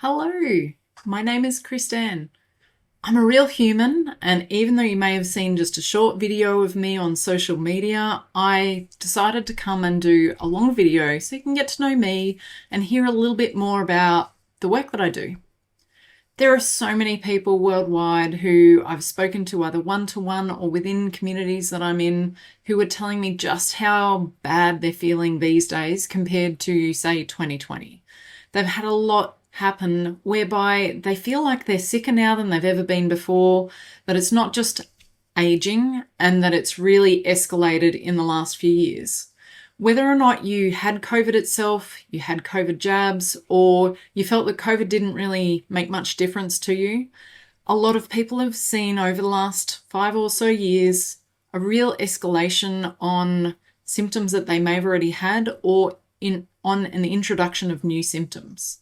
Hello, my name is Christine. I'm a real human, and even though you may have seen just a short video of me on social media, I decided to come and do a long video so you can get to know me and hear a little bit more about the work that I do. There are so many people worldwide who I've spoken to either one-to-one or within communities that I'm in who are telling me just how bad they're feeling these days compared to, say, 2020. They've had a lot happen whereby they feel like they're sicker now than they've ever been before, that it's not just aging and that it's really escalated in the last few years. Whether or not you had COVID itself, you had COVID jabs, or you felt that COVID didn't really make much difference to you, a lot of people have seen over the last 5 or so years a real escalation on symptoms that they may have already had or on an introduction of new symptoms.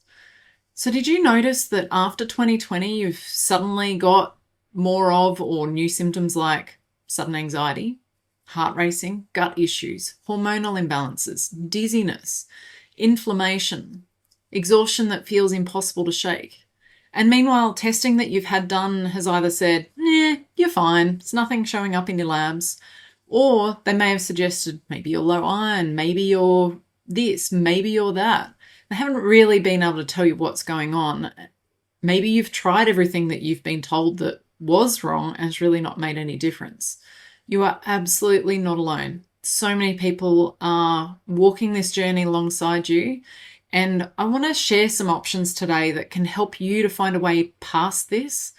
So did you notice that after 2020, you've suddenly got more of or new symptoms like sudden anxiety, heart racing, gut issues, hormonal imbalances, dizziness, inflammation, exhaustion that feels impossible to shake? And meanwhile, testing that you've had done has either said, nah, you're fine, it's nothing showing up in your labs, or they may have suggested maybe you're low iron, maybe you're this, maybe you're that. They haven't really been able to tell you what's going on. Maybe you've tried everything that you've been told that was wrong and it's really not made any difference. You are absolutely not alone. So many people are walking this journey alongside you, and I want to share some options today that can help you to find a way past this,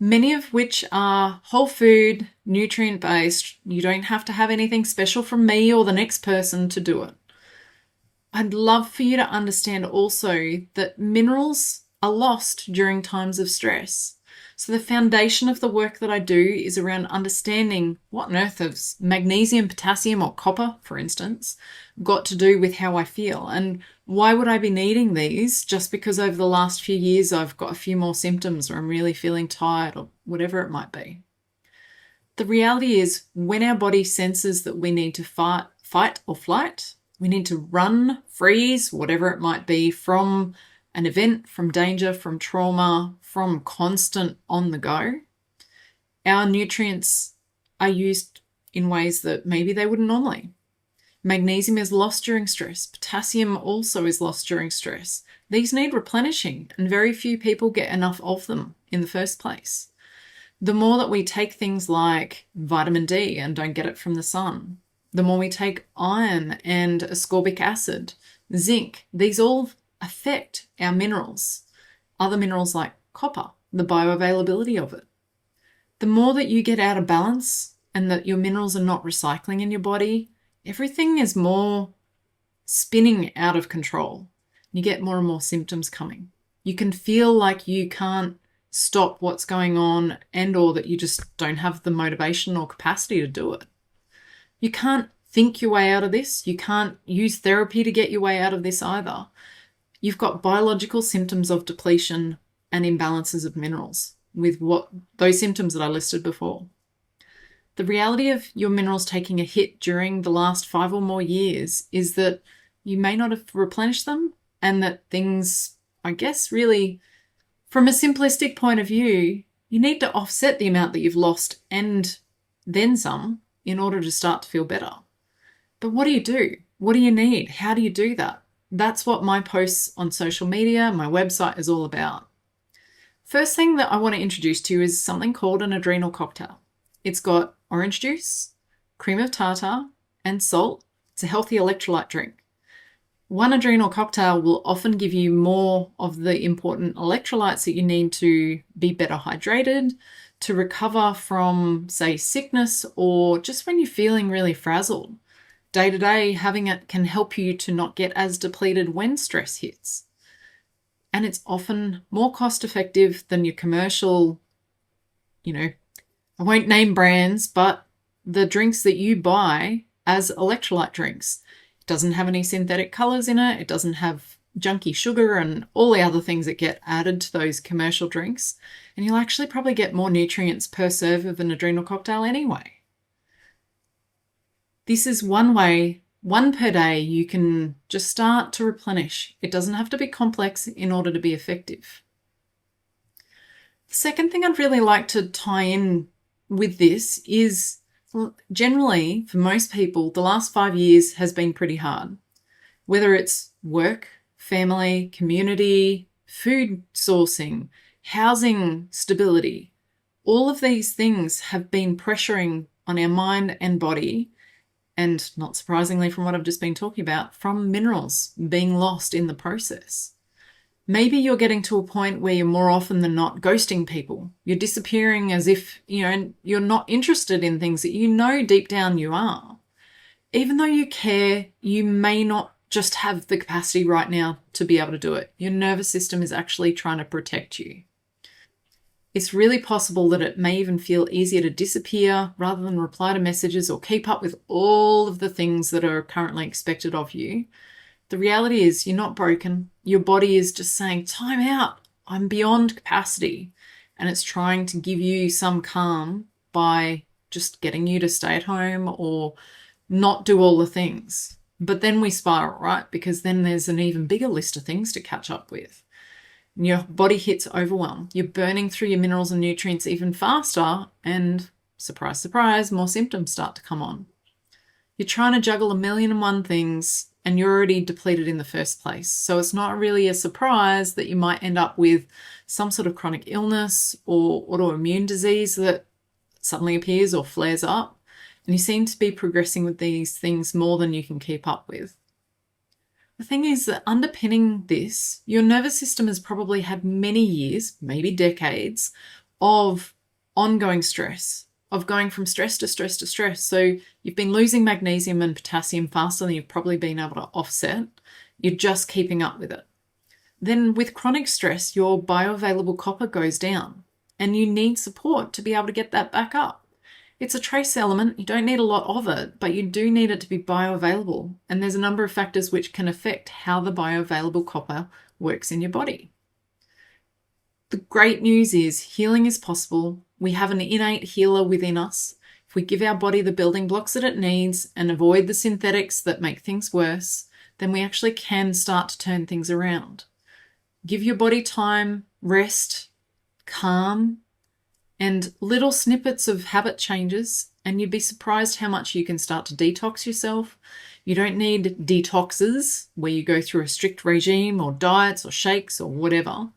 many of which are whole food, nutrient-based. You don't have to have anything special from me or the next person to do it. I'd love for you to understand also that minerals are lost during times of stress. So the foundation of the work that I do is around understanding what on earth has magnesium, potassium, or copper, for instance, got to do with how I feel. And why would I be needing these just because over the last few years I've got a few more symptoms or I'm really feeling tired or whatever it might be. The reality is when our body senses that we need to fight or flight, we need to run, freeze, whatever it might be, from an event, from danger, from trauma, from constant on the go. Our nutrients are used in ways that maybe they wouldn't normally. Magnesium is lost during stress. Potassium also is lost during stress. These need replenishing, and very few people get enough of them in the first place. The more that we take things like vitamin D and don't get it from the sun, the more we take iron and ascorbic acid, zinc, these all affect our minerals. Other minerals like copper, the bioavailability of it. The more that you get out of balance and that your minerals are not recycling in your body, everything is more spinning out of control. You get more and more symptoms coming. You can feel like you can't stop what's going on and or that you just don't have the motivation or capacity to do it. You can't think your way out of this. You can't use therapy to get your way out of this either. You've got biological symptoms of depletion and imbalances of minerals with what those symptoms that I listed before. The reality of your minerals taking a hit during the last 5 or more years is that you may not have replenished them, and that things, I guess, really, from a simplistic point of view, you need to offset the amount that you've lost and then some in order to start to feel better. But what do you do? What do you need? How do you do that? That's what my posts on social media, my website is all about. First thing that I want to introduce to you is something called an adrenal cocktail. It's got orange juice, cream of tartar, and salt. It's a healthy electrolyte drink. One adrenal cocktail will often give you more of the important electrolytes that you need to be better hydrated, to recover from, say, sickness, or just when you're feeling really frazzled. Day to day, having it can help you to not get as depleted when stress hits. And it's often more cost effective than your commercial, I won't name brands, but the drinks that you buy as electrolyte drinks. It doesn't have any synthetic colors in it. It doesn't have junky sugar and all the other things that get added to those commercial drinks. And you'll actually probably get more nutrients per serve of an adrenal cocktail anyway. This is one way 1 per day, you can just start to replenish. It doesn't have to be complex in order to be effective. The second thing I'd really like to tie in with this is, generally, for most people, the last 5 years has been pretty hard. Whether it's work, family, community, food sourcing, housing stability, all of these things have been pressuring on our mind and body, and not surprisingly from what I've just been talking about, from minerals being lost in the process. Maybe you're getting to a point where you're more often than not ghosting people. You're disappearing as if, you're not interested in things that you know deep down you are. Even though you care, you may not just have the capacity right now to be able to do it. Your nervous system is actually trying to protect you. It's really possible that it may even feel easier to disappear rather than reply to messages or keep up with all of the things that are currently expected of you. The reality is you're not broken. Your body is just saying, time out, I'm beyond capacity. And it's trying to give you some calm by just getting you to stay at home or not do all the things. But then we spiral, right? Because then there's an even bigger list of things to catch up with. Your body hits overwhelm. You're burning through your minerals and nutrients even faster, and surprise, surprise, more symptoms start to come on. You're trying to juggle 1,000,001 things, and you're already depleted in the first place. So it's not really a surprise that you might end up with some sort of chronic illness or autoimmune disease that suddenly appears or flares up, and you seem to be progressing with these things more than you can keep up with. The thing is that underpinning this, your nervous system has probably had many years, maybe decades, of ongoing stress, of going from stress to stress to stress. So you've been losing magnesium and potassium faster than you've probably been able to offset. You're just keeping up with it. Then with chronic stress, your bioavailable copper goes down and you need support to be able to get that back up. It's a trace element. You don't need a lot of it, but you do need it to be bioavailable. And there's a number of factors which can affect how the bioavailable copper works in your body. The great news is healing is possible. We have an innate healer within us. If we give our body the building blocks that it needs and avoid the synthetics that make things worse, then we actually can start to turn things around. Give your body time, rest, calm, and little snippets of habit changes, and you'd be surprised how much you can start to detox yourself. You don't need detoxes where you go through a strict regime or diets or shakes or whatever.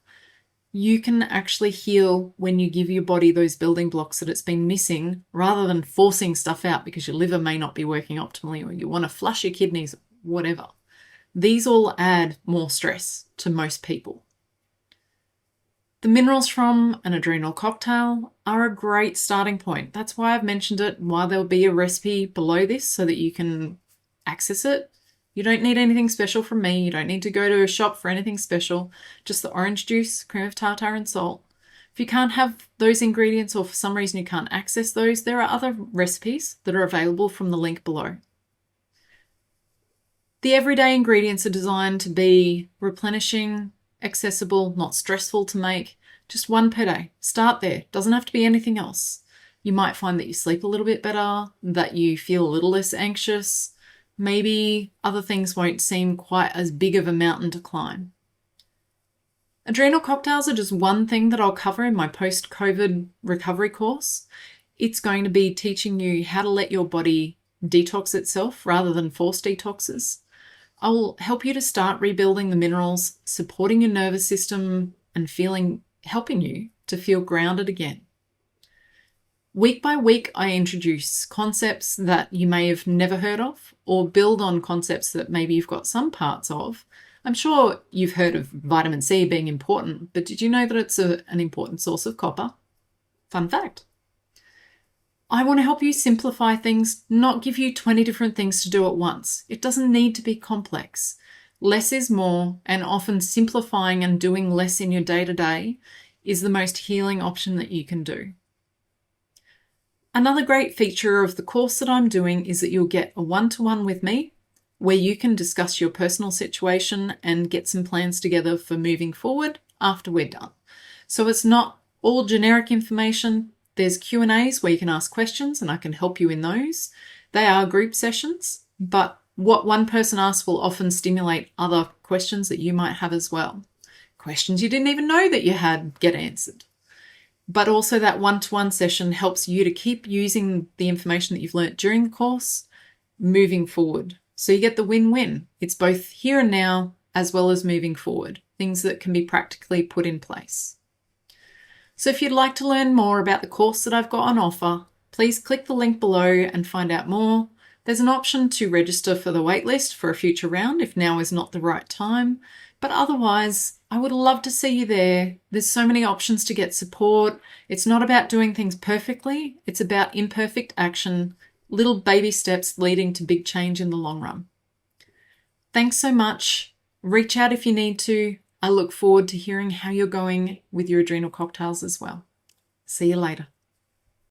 You can actually heal when you give your body those building blocks that it's been missing, rather than forcing stuff out because your liver may not be working optimally or you want to flush your kidneys, whatever. These all add more stress to most people. The minerals from an adrenal cocktail are a great starting point. That's why I've mentioned it, why there'll be a recipe below this so that you can access it. You don't need anything special from me. You don't need to go to a shop for anything special. Just the orange juice, cream of tartar, and salt. If you can't have those ingredients or for some reason you can't access those, there are other recipes that are available from the link below. The everyday ingredients are designed to be replenishing, accessible, not stressful to make. Just 1 per day. Start there. Doesn't have to be anything else. You might find that you sleep a little bit better, that you feel a little less anxious. Maybe other things won't seem quite as big of a mountain to climb. Adrenal cocktails are just one thing that I'll cover in my post-COVID recovery course. It's going to be teaching you how to let your body detox itself rather than force detoxes. I will help you to start rebuilding the minerals, supporting your nervous system and helping you to feel grounded again. Week by week, I introduce concepts that you may have never heard of or build on concepts that maybe you've got some parts of. I'm sure you've heard of vitamin C being important, but did you know that it's an important source of copper? Fun fact. I want to help you simplify things, not give you 20 different things to do at once. It doesn't need to be complex. Less is more, and often simplifying and doing less in your day-to-day is the most healing option that you can do. Another great feature of the course that I'm doing is that you'll get a one-to-one with me where you can discuss your personal situation and get some plans together for moving forward after we're done. So it's not all generic information. There's Q&As where you can ask questions and I can help you in those. They are group sessions, but What one person asks will often stimulate other questions that you might have as well. Questions you didn't even know that you had get answered. But also that one-to-one session helps you to keep using the information that you've learnt during the course moving forward. So you get the win-win. It's both here and now as well as moving forward, things that can be practically put in place. So if you'd like to learn more about the course that I've got on offer, please click the link below and find out more. There's an option to register for the waitlist for a future round if now is not the right time. But otherwise, I would love to see you there. There's so many options to get support. It's not about doing things perfectly. It's about imperfect action, little baby steps leading to big change in the long run. Thanks so much. Reach out if you need to. I look forward to hearing how you're going with your adrenal cocktails as well. See you later.